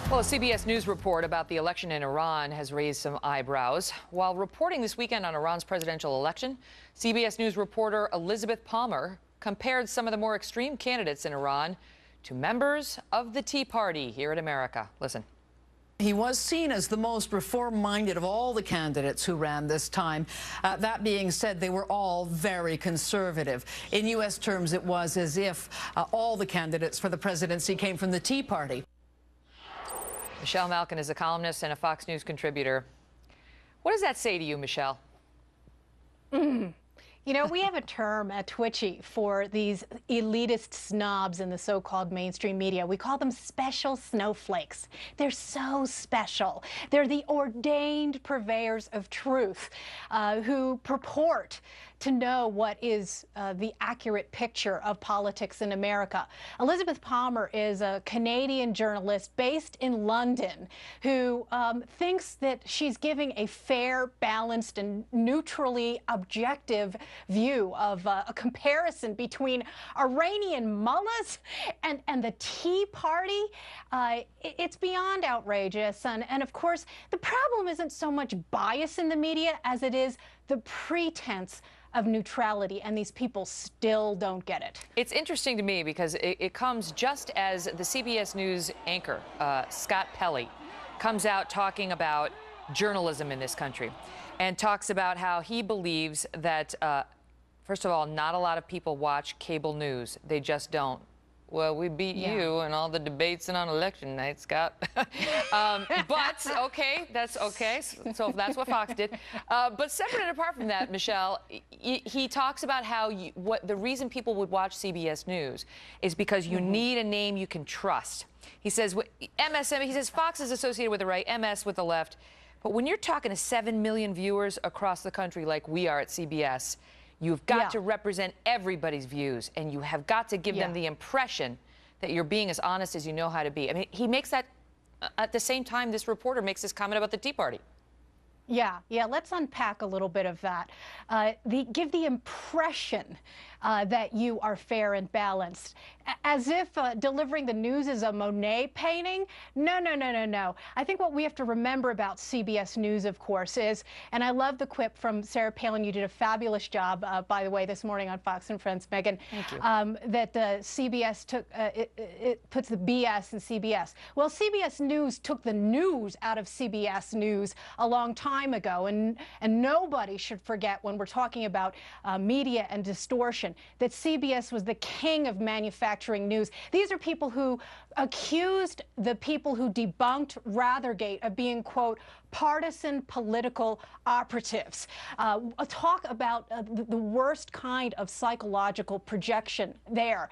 Well, a CBS News report about the election in Iran has raised some eyebrows. While reporting this weekend on Iran's presidential election, CBS News reporter Elizabeth Palmer compared some of the more extreme candidates in Iran to members of the Tea Party here in America. Listen. He was seen as the most reform-minded of all the candidates who ran this time. That being said, they were all very conservative. In U.S. terms, it was as if all the candidates for the presidency came from the Tea Party. Michelle Malkin is a columnist and a Fox News contributor. What does that say to you, Michelle? You know, we have a term at Twitchy for these elitist snobs in the so-called mainstream media. We call them special snowflakes. They're so special. They're the ordained purveyors of truth who purport to know what is the accurate picture of politics in America. Elizabeth Palmer is a Canadian journalist based in London who thinks that she's giving a fair, balanced, and neutrally objective view of a comparison between Iranian mullahs and the Tea Party. It's beyond outrageous. And of course, the problem isn't so much bias in the media as it is the pretense of neutrality, and these people still don't get it. It's interesting to me because it comes just as the CBS News anchor, Scott Pelley, comes out talking about journalism in this country and talks about how he believes that, first of all, not a lot of people watch cable news. They just don't. Well, we beat you in all the debates and on election night, Scott. But, okay, that's okay. So that's what Fox did. But separate and apart from that, Michelle, he talks about how the reason people would watch CBS News is because you need a name you can trust. He says, he says Fox is associated with the right, MS with the left. But when you're talking to 7 million viewers across the country like we are at CBS, you've got to represent everybody's views, and you have got to give them the impression that you're being as honest as you know how to be. I mean, he makes that, at the same time, this reporter makes this comment about the Tea Party. Yeah, let's unpack a little bit of that. Give the impression that you are fair and balanced, as if delivering the news is a Monet painting. No. I think what we have to remember about CBS News, of course, is, and I love the quip from Sarah Palin. You did a fabulous job, by the way, this morning on Fox and Friends, Megyn. Thank you. That CBS took, it puts the BS in CBS. Well, CBS News took the news out of CBS News a long time ago, and nobody should forget when we're talking about media and distortion that CBS was the king of manufacturing news. These are people who accused the people who debunked Rathergate of being, quote, partisan political operatives. Talk about the worst kind of psychological projection there.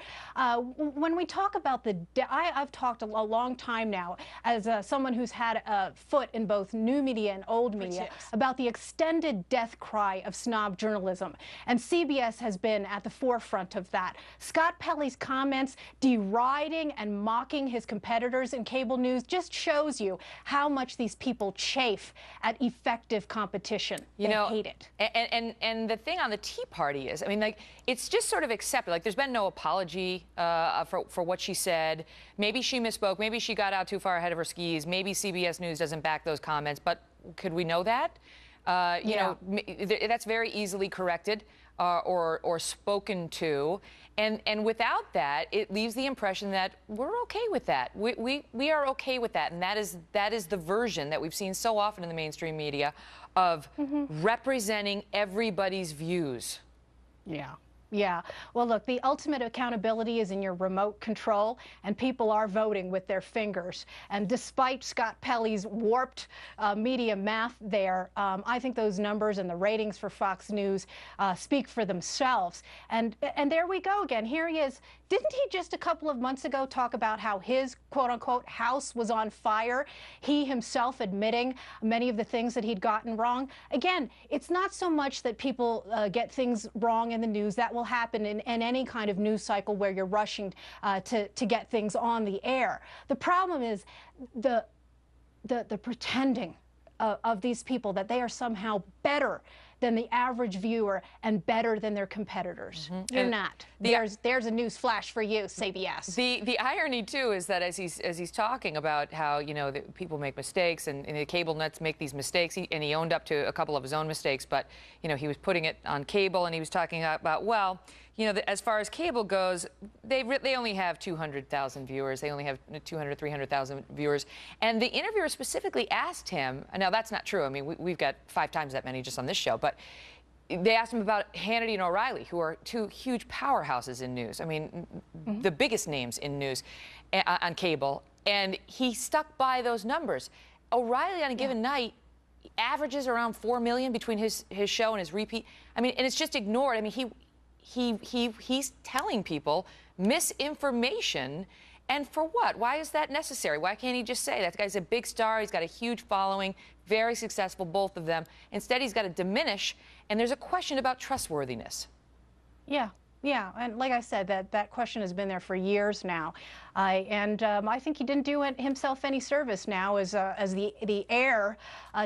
When we talk about I've talked a long time now as someone who's had a foot in both new media and old media about the extended death cry of snob journalism. And CBS has been at the forefront of that. Scott Pelley's comments deriding and mocking his competitors in cable news just shows you how much these people chafe at effective competition. They hate it. And the thing on the Tea Party is, I mean, like, it's just sort of accepted. Like, there's been no apology for what she said. Maybe she misspoke. Maybe she got out too far ahead of her skis. Maybe CBS News doesn't back those comments. But could we know that? You know, that's very easily corrected or spoken to. And without that, it leaves the impression that we're okay with that. We are okay with that. And that is the version that we've seen so often in the mainstream media of representing everybody's views. Yeah. Well, look, the ultimate accountability is in your remote control, and people are voting with their fingers. And despite Scott Pelley's warped media math there, I think those numbers and the ratings for Fox News speak for themselves. And there we go again. Here he is. Didn't he just a couple of months ago talk about how his, quote-unquote, house was on fire? He himself admitting many of the things that he'd gotten wrong. Again, it's not so much that people get things wrong in the news. That will happen in any kind of news cycle where you're rushing to get things on the air. The problem is the pretending of these people that they are somehow better than the average viewer and better than their competitors. You're And not. There's a news flash for you, CBS. The irony too is that as he's talking about how, you know, that people make mistakes and the cable nets make these mistakes, and he owned up to a couple of his own mistakes, but you know, he was putting it on cable, and he was talking about, well, you know, as far as cable goes, they only have 200,000 viewers. They only have 200, 300,000 viewers. And the interviewer specifically asked him, now that's not true. I mean, we've got 5 times that many just on this show, but they asked him about Hannity and O'Reilly, who are 2 huge powerhouses in news. I mean, the biggest names in news on cable. And he stuck by those numbers. O'Reilly on a given night averages around 4 million between his show and his repeat. I mean, and it's just ignored. I mean, he's telling people misinformation. And for what? Why is that necessary? Why can't he just say that guy's a big star, he's got a huge following, very successful, both of them. Instead, he's got to diminish, and there's a question about trustworthiness. Yeah. Yeah, and like I said, that question has been there for years now, I think he didn't do himself any service now as the heir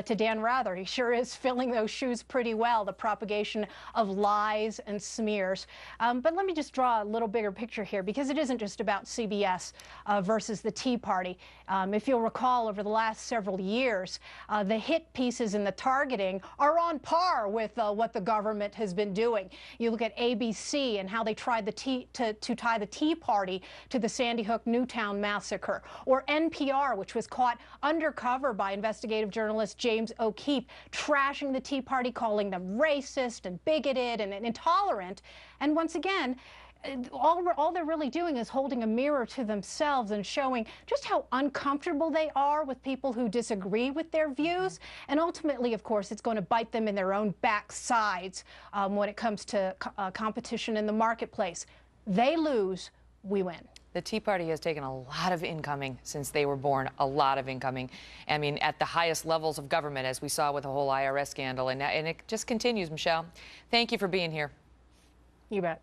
to Dan Rather. He sure is filling those shoes pretty well, the propagation of lies and smears. But let me just draw a little bigger picture here, because it isn't just about CBS versus the Tea Party. If you'll recall, over the last several years, the hit pieces and the targeting are on par with what the government has been doing. You look at ABC and how they tried to tie the Tea Party to the Sandy Hook Newtown massacre, or NPR, which was caught undercover by investigative journalist James O'Keefe, trashing the Tea Party, calling them racist and bigoted and intolerant. And once again, all they're really doing is holding a mirror to themselves and showing just how uncomfortable they are with people who disagree with their views. And ultimately, of course, it's going to bite them in their own backsides when it comes to competition in the marketplace. They lose, we win. The Tea Party has taken a lot of incoming since they were born, a lot of incoming. I mean, at the highest levels of government, as we saw with the whole IRS scandal. And it just continues, Michelle. Thank you for being here. You bet.